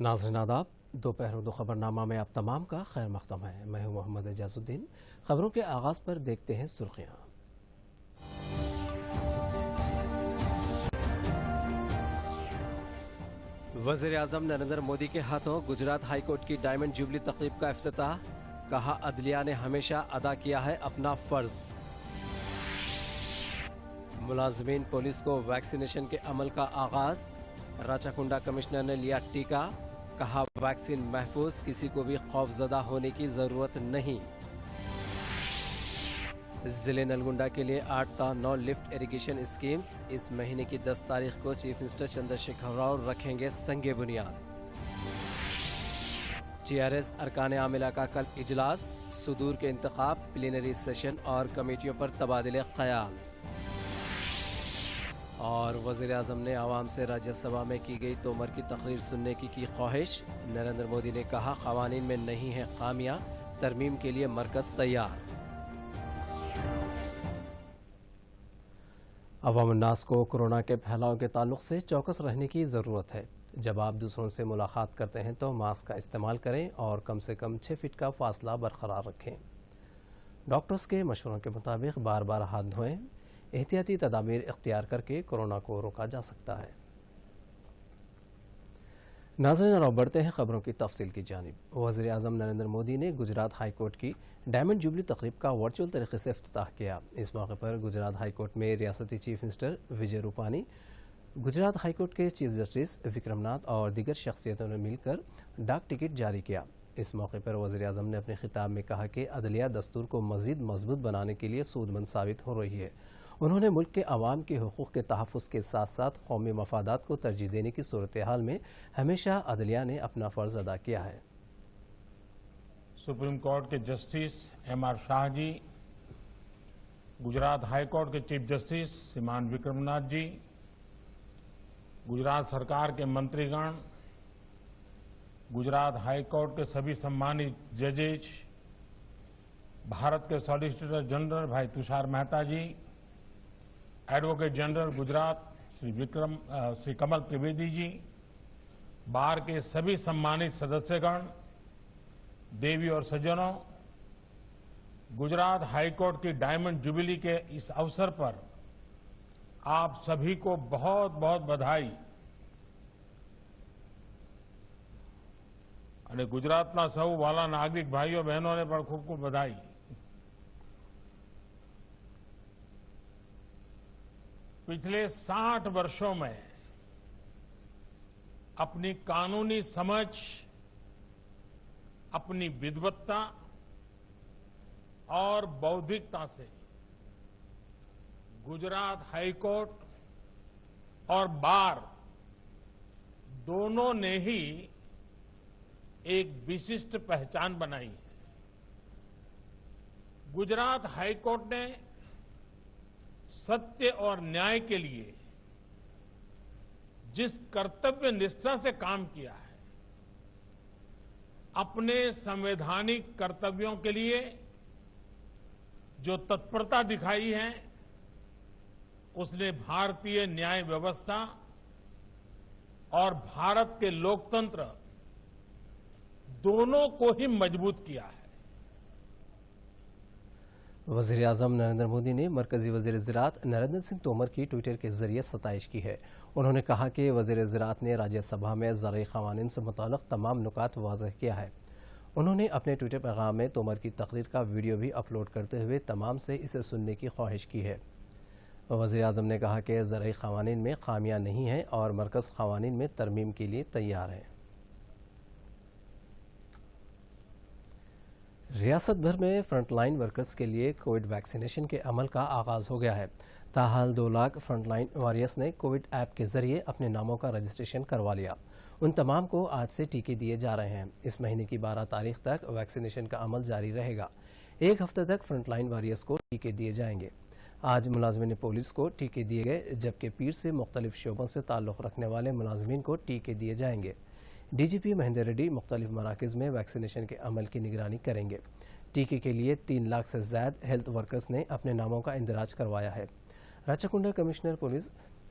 नाज़रीन आदाब, दोपहर दो खबरनामा में आप तमाम का खैर मक़दम है। मैं हूं मोहम्मद एजाजुद्दीन। खबरों के आगाज़ पर देखते हैं सुर्खियाँ। वज़ीर आज़म नरेंद्र मोदी के हाथों गुजरात हाई कोर्ट की डायमंड जुबली तक़रीब का इफ्तिताह। कहा, अदलिया ने हमेशा अदा किया है अपना फर्ज। मुलाज़मीन पुलिस को वैक्सीनेशन के अमल का आगाज। राचाकुंडा कमिश्नर ने लिया टीका। कहा, वैक्सीन महफूज, किसी को भी खौफजदा होने की जरूरत नहीं। जिले नलगुंडा के लिए 8 ता 9 लिफ्ट इरिगेशन स्कीम्स। इस महीने की 10 तारीख को चीफ मिनिस्टर चंद्रशेखर राव रखेंगे संगे बुनियाद। TRS अरकान आमिला का कल इजलास। सुदूर के इंतखाब, प्लीनरी सेशन और कमेटियों पर तबादले ख्याल। और वज़ीर आज़म ने आवाम से राज्यसभा में की गई तोमर की तकरीर सुनने की ख्वाहिश। नरेंद्र मोदी ने कहा, क़वानीन में नहीं है खामियां, तरमीम के लिए मरकज़ तैयार। अवाम उन्नास को कोरोना के फैलाव के ताल्लुक से चौकस रहने की ज़रूरत है। जब आप दूसरों से मुलाकात करते हैं तो मास्क का इस्तेमाल करें और कम से कम 6 फीट का फासला बरकरार रखें। डॉक्टर्स के मशवरों के मुताबिक बार बार हाथ धोएं। एहतियाती तदाबीर इख्तियार करके कोरोना को रोका जा सकता है। नाज़रीन, अब बढ़ते हैं खबरों की तफसील की जानिब। वज़ीर आज़म नरेंद्र मोदी ने गुजरात हाई कोर्ट की डायमंड जुबली तकरीब का वर्चुअल तरीके से इफ्तिताह किया। इस मौके पर गुजरात हाई कोर्ट में रियासती chief minister Vijay Rupani, Gujarat high court के चीफ जस्टिस विक्रमनाथ और दीगर शख्सियतों ने मिलकर डाक टिकट जारी किया। इस मौके पर वज़ीर आज़म ने अपने खिताब में कहा कि अदलिया दस्तूर को मज़ीद मजबूत बनाने के लिए सूदमंद साबित हो रही है। उन्होंने मुल्क के अवाम के हुकूक़ के तहफ़्फ़ुज़ के साथ साथ कौमी मफादात को तरजीह देने की सूरत हाल में हमेशा अदलिया ने अपना फ़र्ज अदा किया है। सुप्रीम कोर्ट के justice MR Shah ji, Gujarat high court के चीफ जस्टिस श्रीमान विक्रमनाथ जी, गुजरात सरकार के मंत्रीगण, गुजरात हाई कोर्ट के सभी सम्मानित जजेज, भारत के सॉलिसिटर जनरल भाई तुषार मेहता जी, एडवोकेट जनरल गुजरात श्री कमल त्रिवेदी जी, बार के सभी सम्मानित सदस्यगण, देवी और सज्जनों, गुजरात हाई कोर्ट की डायमंड जुबिली के इस अवसर पर आप सभी को बहुत बहुत बधाई। અને ગુજરાતના સૌ વાલા નાગરિક ભાઈઓ બહેનોને પણ ખૂબ ખૂબ બધાઈ। पिछले 60 वर्षों में अपनी कानूनी समझ, अपनी विद्वत्ता और बौद्धिकता से गुजरात हाई कोर्ट और बार दोनों ने ही एक विशिष्ट पहचान बनाई है। गुजरात हाई कोर्ट ने सत्य और न्याय के लिए जिस कर्तव्य निष्ठा से काम किया है, अपने संवैधानिक कर्तव्यों के लिए जो तत्परता दिखाई है, उसने भारतीय न्याय व्यवस्था और भारत के लोकतंत्र दोनों को ही मजबूत किया है। वज़ीर आज़म नरेंद्र मोदी ने मरकजी वज़ीर ज़राअत नरेंद्र सिंह तोमर की ट्विटर के जरिए सताइश की है। उन्होंने कहा कि वज़ीर ज़राअत ने राज्यसभा में ज़राई क़वानीन से मुताल्लिक़ तमाम नुकात वाज़ेह किया है। उन्होंने अपने ट्विटर पैगाम में तोमर की तकरीर का वीडियो भी अपलोड करते हुए तमाम से इसे सुनने की ख्वाहिश की है। वज़ीर आज़म ने कहा कि ज़राई क़वानीन में खामियां नहीं हैं और मरकज़ क़वानीन में तरमीम के लिए तैयार है। रियासत भर में फ्रंटलाइन वर्कर्स के लिए कोविड वैक्सीनेशन के अमल का आगाज हो गया है। ताहाल 2 लाख फ्रंटलाइन वॉरियर्स ने कोविड ऐप के जरिए अपने नामों का रजिस्ट्रेशन करवा लिया। उन तमाम को आज से टीके दिए जा रहे हैं। इस महीने की 12 तारीख तक वैक्सीनेशन का अमल जारी रहेगा। 1 हफ्ते तक फ्रंटलाइन वॉरियर्स को टीके दिए जाएंगे। आज मुलाजमीन पुलिस को टीके दिए गए, जबकि पीर से मुख्तलिफ शोबों से ताल्लुक़ रखने वाले मुलाजमीन को टीके दिए जाएंगे। DGP महेंद्र रेड्डी मुख्तलिफ मराकज़ में वैक्सीनेशन के अमल की निगरानी करेंगे। टीके के लिए 3 लाख से ज़्यादा हेल्थ वर्कर्स ने अपने नामों का इंदराज करवाया है। राचाकुंडा कमिश्नर पुलिस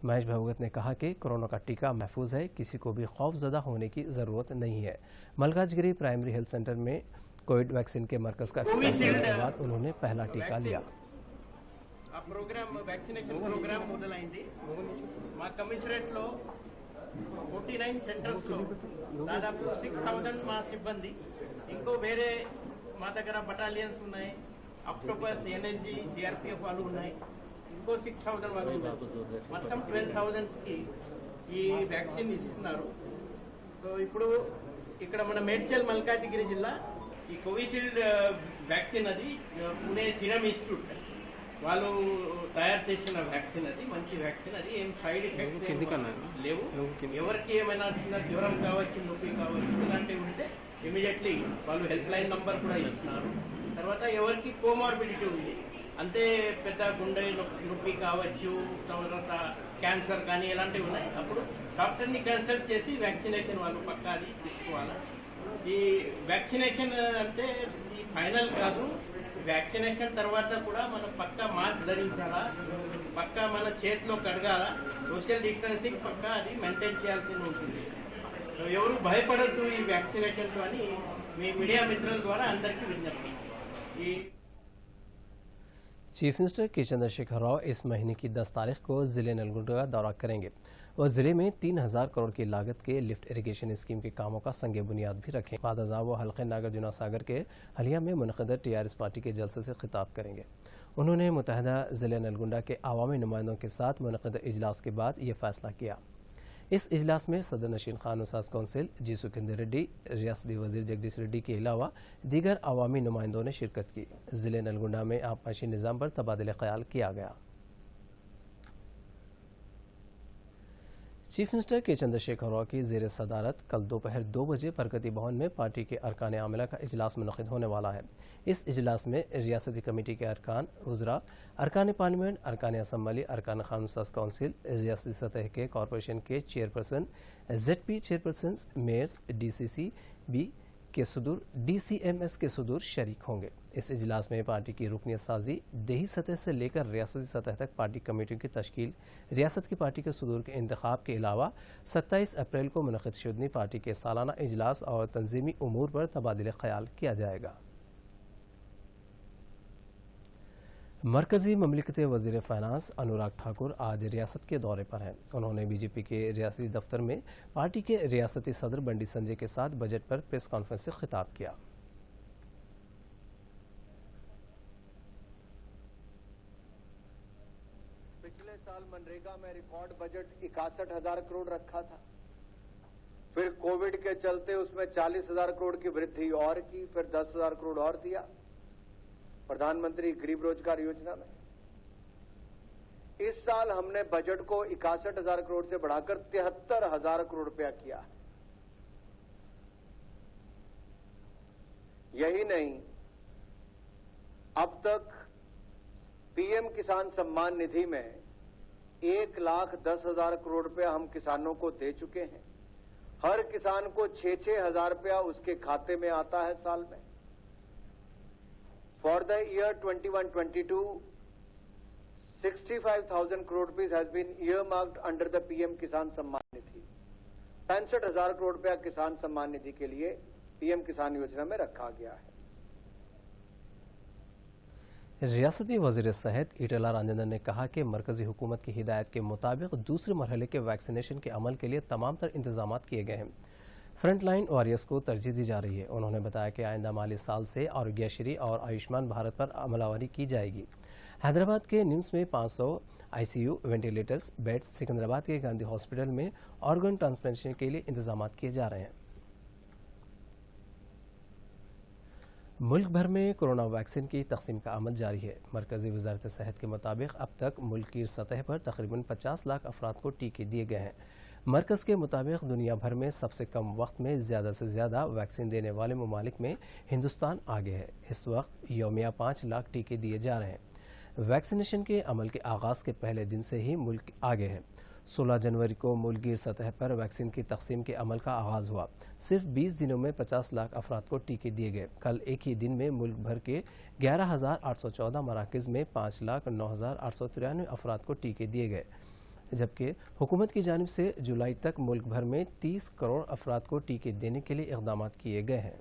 महेश भगवत ने कहा कि कोरोना का टीका महफूज है, किसी को भी खौफजदा होने की ज़रूरत नहीं है। मलकाजगिरी प्राइमरी हेल्थ सेंटर में कोविड वैक्सीन के मरकज का करने के बाद उन्होंने पहला टीका लिया। ఆ ప్రోగ్రామ్ వ్యాక్సినేషన్ ప్రోగ్రామ్ మొదలైంది మా కమిషనరేట్లో 49 సెంటర్స్లో దాదాపు 6000 మా సిబ్బంది ఇంకో వేరే మా దగ్గర బటాలియన్స్ ఉన్నాయి ఆక్టోపస్ ఎన్ఎస్జీ సిఆర్పిఎఫ్ వాళ్ళు ఉన్నాయి ఇంకో 6000 వాళ్ళు ఉన్నారు మొత్తం 12,000కి ఈ వ్యాక్సిన్ ఇస్తున్నారు సో ఇప్పుడు ఇక్కడ మన మేడ్చల్ మల్కాజిగిరి జిల్లా ఈ కోవిషీల్డ్ వ్యాక్సిన్ అది పుణే సీరం ఇన్స్టిట్యూట్ వాళ్ళు తయారు చేసిన వ్యాక్సిన్ అది మంచి వ్యాక్సిన్ అది ఏం సైడ్ ఎఫెక్ట్స్ లేవు ఎవరికి ఏమైనా చిన్న జ్వరం కావచ్చు నొప్పి కావచ్చు ఇలాంటివి ఉంటే ఇమీడియట్లీ వాళ్ళు హెల్ప్ లైన్ నంబర్ కూడా ఇస్తున్నారు తర్వాత ఎవరికి కోమార్బిడిటీ ఉంది అంతే పెద్ద గుండె నొప్పి కావచ్చు తర్వాత క్యాన్సర్ కానీ ఇలాంటివి ఉన్నాయి అప్పుడు డాక్టర్ని కన్సల్ట్ చేసి వ్యాక్సినేషన్ వాళ్ళు పక్కా అది తీసుకోవాలి ఈ వ్యాక్సినేషన్ అంటే ఈ ఫైనల్ కాదు వ్యాక్సినేషన్ తర్వాత కూడా మనం పక్కా మాస్క్ ధరించాలా పక్కా మన చేతిలో కడగాల సోషల్ డిస్టెన్సింగ్ పక్కా అది మెయింటైన్ చేయాల్సి ఉంటుంది సో ఎవరు భయపడద్దు ఈ వ్యాక్సినేషన్తో అని మీ మీడియా మిత్రుల ద్వారా అందరికీ విజ్ఞప్తి ఈ चीफ मिनिस्टर के चंद्रशेखर राव इस महीने की 10 तारीख को जिले नलगुंडा का दौरा करेंगे और जिले में 3,000 करोड़ की लागत के लिफ्ट इरिगेशन स्कीम के कामों का संग बुनियाद भी रखें। बाद वो हल्के नागार्जुना सागर के हलिया में मुनक़दा टीआरएस पार्टी के जलसे से खिताब करेंगे। उन्होंने मुतहदा जिले नलगुंडा के आवामी नुमाइंदों के साथ मुनक़दा इजलास के बाद ये फैसला किया। इस इजलास में सदर नशीन खान उसास कौंसिल जी सुखिंदर रेड्डी, रियासती वजीर जगदीश रेड्डी के अलावा दीगर अवामी नुमाइंदों ने शिरकत की। जिले नलगुंडा में आबपाशी निज़ाम पर तबादला ख्याल किया गया। चीफ मिनिस्टर के चंद्रशेखर राव की ज़ेर सदारत कल दोपहर 2 बजे प्रगति भवन में पार्टी के अरकान आमला का इजलास मुनक़िद होने वाला है। इस इजलास में रियासती कमेटी के अरकान, वज़रा, अरकान पार्लियामेंट, अरकान असम्बली, अरकान खानसास कौंसिल, रियासती सतह के कॉरपोरेशन के chairperson, ZP chairperson, mayors, DCCB के सदूर, DCMS के सदूर शरीक होंगे। इस इजलास में पार्टी की रुकनियत साजी, देही सतह से लेकर रियासती सतह तक पार्टी कमेटियों की तश्कील, रियासत की पार्टी के सदूर के इंतखाब के अलावा 27 अप्रैल को मुनक़िद शुदनी पार्टी के सालाना इजलास और तंजीमी उमूर पर तबादला ख्याल किया जाएगा। मरकजी ममलिकती वज़ीर फ़ाइनांस अनुराग ठाकुर आज रियासत के दौरे पर हैं। उन्होंने बीजेपी के रियासती दफ्तर में पार्टी के रियासती सदर बंडी संजय के साथ बजट पर प्रेस कॉन्फ्रेंस से खिताब किया। पिछले साल मनरेगा में रिकॉर्ड बजट 61,000 करोड़ रखा था, फिर कोविड के चलते उसमें 40,000 करोड़ की वृद्धि और की, फिर 10,000 करोड़ और दिया प्रधानमंत्री गरीब रोजगार योजना में। इस साल हमने बजट को 61,000 करोड़ से बढ़ाकर 73,000 करोड़ रुपया किया। यही नहीं, अब तक पीएम किसान सम्मान निधि में 1,10,000 करोड़ रुपया हम किसानों को दे चुके हैं। हर किसान को 6-6 हजार रुपया उसके खाते में आता है साल में। For the year 21-22, 65,000 crore rupees has been earmarked under the PM Kisan Samman Nidhi। 65,000 crore रुपया किसान सम्मान निधि के लिए PM किसान योजना में रखा गया है। रियासती वज़ीर सेहत ईटला राजेंद्र ने कहा कि मरकजी हुकूमत की हिदायत के मुताबिक दूसरे मरहले के वैक्सीनेशन के अमल के लिए तमाम तर इंतजाम किए गए हैं। फ्रंट लाइन वॉरियर्स को तरजीह दी जा रही है। उन्होंने बताया कि आइंदा माली साल से आरोग्यश्री और आयुष्मान भारत पर अमलावरी की जाएगी। हैदराबाद के निम्स में 500 ICU वेंटिलेटर्स बेड्स, सिकंदराबाद के गांधी हॉस्पिटल में ऑर्गन ट्रांसप्लांटेशन के लिए इंतजाम किए जा रहे हैं। मुल्क भर में कोरोना वैक्सीन की तकसीम का अमल जारी है। मरकजी वजारत सेहत के मुताबिक अब तक मुल्क की सतह पर तकरीबन 50 लाख अफराद को टीके दिए गए हैं। मरकज़ के मुताबिक दुनिया भर में सबसे कम वक्त में ज़्यादा से ज़्यादा वैक्सीन देने वाले ममालिक में हिंदुस्तान आगे है। इस वक्त यौमिया 5 लाख टीके दिए जा रहे हैं। वैक्सीनेशन के अमल के आगाज़ के पहले दिन से ही मुल्क आगे है। 16 जनवरी को मुल्की सतह पर वैक्सीन की तकसीम के अमल का आगाज़ हुआ। सिर्फ 20 दिनों में 50 लाख अफराद को टीके दिए गए। कल एक ही दिन में मुल्क भर के 11,814 मराकज़ में 5,09,893 अफराद को टीके दिए गए। जबकि हुकूमत की जानिब से जुलाई तक मुल्क भर में 30 करोड़ अफराद को टीके देने के लिए इक़दाम किए गए हैं।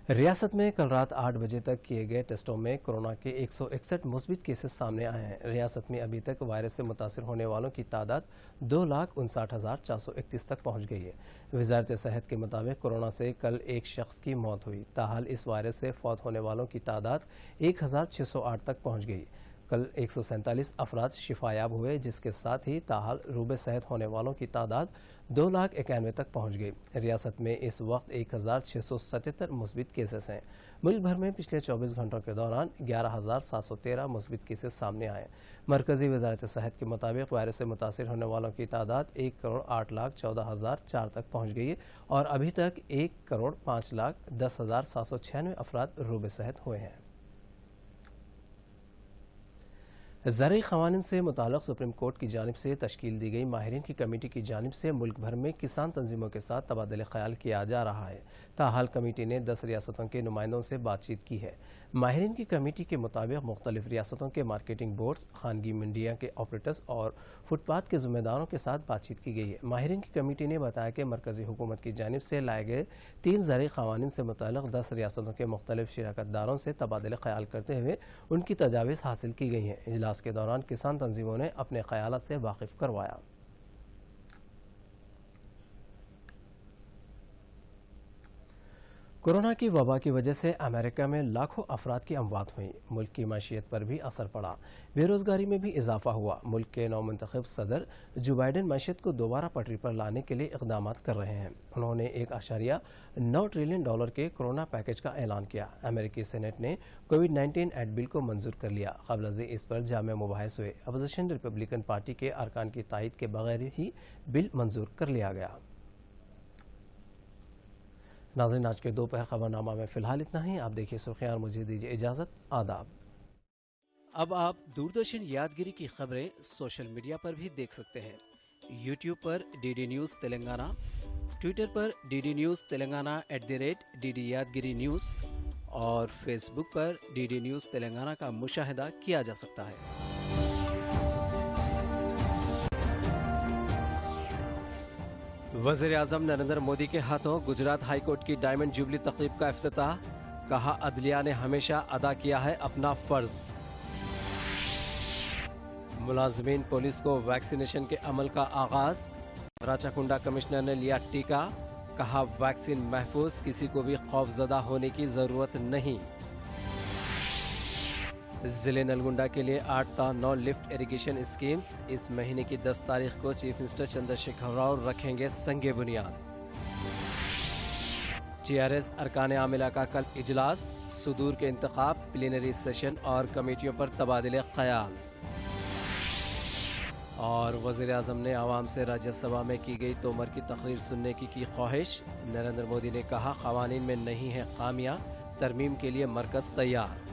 रियासत में कल रात 8 बजे तक किए गए टेस्टों में कोरोना के 161 मुस्बित केसेस सामने आए हैं। रियासत में अभी तक वायरस से मुतासिर होने वालों की तादाद 2,59,431 तक पहुंच गई है। वजारत सेहत के मुताबिक कोरोना से कल एक शख्स की मौत हुई। ताहाल इस वायरस से फौत होने वालों की तादाद 1,608 तक पहुँच गई। कल 147 अफराद शिफायाब हुए, जिसके साथ ही ताहाल रूबे सेहत होने वालों की तादाद 2,91,000 तक पहुंच गई। रियासत में इस वक्त 1,677 मुस्बित केसेस हैं। मुल्क भर में पिछले 24 घंटों के दौरान 11,713 मुस्बित केसेस सामने आए। मरकजी वजारत सेहत के मुताबिक वायरस से मुतासिर होने वालों की तादाद 1,08,14,004 तक पहुंच गई और अभी तक 1,05,10,796 अफराद रूबे सेहत हुए हैं। ज़रई क़वानीन से मुताल्लिक़ सुप्रीम कोर्ट की जानिब से तश्कील दी गई माहिरीन की कमेटी की जानिब से मुल्क भर में किसान तंजीमों के साथ तबादले ख्याल किया जा रहा है। ताहाल कमेटी ने 10 रियासतों के नुमाइंदों से बातचीत की है। माहिरीन की कमेटी के मुताबिक मुख्तलिफ रियासतों के मार्केटिंग बोर्ड्स, खानगी मंडियाँ के ऑपरेटर्स और फुटपाथ के ज़िम्मेदारों के साथ बातचीत की गई है। माहिरीन की कमेटी ने बताया कि मरकजी हुकूमत की जानिब से लाए गए 3 ज़रई क़वानीन से मुताल्लिक़ 10 रियासतों के मुख्तलिफ शिराकतदारों से तबादले ख्याल करते हुए उनकी तजावीज़ हासिल की गई हैं। इजलास के दौरान किसान तंजीमों ने अपने ख्यालात से वाकिफ करवाया। कोरोना की वबा की वजह से अमेरिका में लाखों अफराद की अमवात हुई। मुल्क की माशियत पर भी असर पड़ा। बेरोजगारी में भी इजाफा हुआ। मुल्क के नौमुंतखब सदर जो बाइडन माशियत को दोबारा पटरी पर लाने के लिए इक़दाम कर रहे हैं। उन्होंने $1.9 ट्रिलियन के कोरोना पैकेज का ऐलान किया। अमेरिकी सेनेट ने कोविड-19 एड बिल को मंजूर कर लिया। क़ब्ल इस पर जामे मुबाहिस हुए। अपोजिशन रिपब्लिकन पार्टी के अरकान की तायद के बगैर ही बिल मंजूर कर लिया गया। नाज़रीन, आज के दोपहर खबरनामा में फ़िलहाल इतना ही। आप देखिए सुर्खियां और मुझे दीजिए इजाज़त। आदाब। अब आप दूरदर्शन यादगिरी की खबरें सोशल मीडिया पर भी देख सकते हैं। यूट्यूब पर DD न्यूज़ तेलंगाना, ट्विटर पर DD न्यूज़ तेलंगाना @DD यादगिरी न्यूज़ और फेसबुक पर DD न्यूज़ तेलंगाना का मुशाहिदा किया जा सकता है। वज़ीर-ए-आज़म नरेंद्र मोदी के हाथों गुजरात हाई कोर्ट की डायमंड जुबली तक़रीब का इफ्तिताह। कहा, अदलिया ने हमेशा अदा किया है अपना फर्ज। मुलाज़मीन पुलिस को वैक्सीनेशन के अमल का आगाज। राचाकुंडा कमिश्नर ने लिया टीका। कहा, वैक्सीन महफूज, किसी को भी खौफजदा होने की जरूरत नहीं। जिले नलगुंडा के लिए 8 ता 9 लिफ्ट इरिगेशन स्कीम्स। इस महीने की 10 तारीख को चीफ मिनिस्टर चंद्रशेखर राव रखेंगे संगे बुनियाद। TRS अरकान आमिला का कल इजलास। सुदूर के इंतखाब, प्लीनरी सेशन और कमेटियों पर तबादले ख्याल। और वज़ीर-ए-आज़म ने आवाम से राज्यसभा में की गई तोमर की तकरीर सुनने की ख्वाहिश। नरेंद्र मोदी ने कहा, क़वानीन में नहीं है खामियां, तरमीम के लिए मरकज़ तैयार।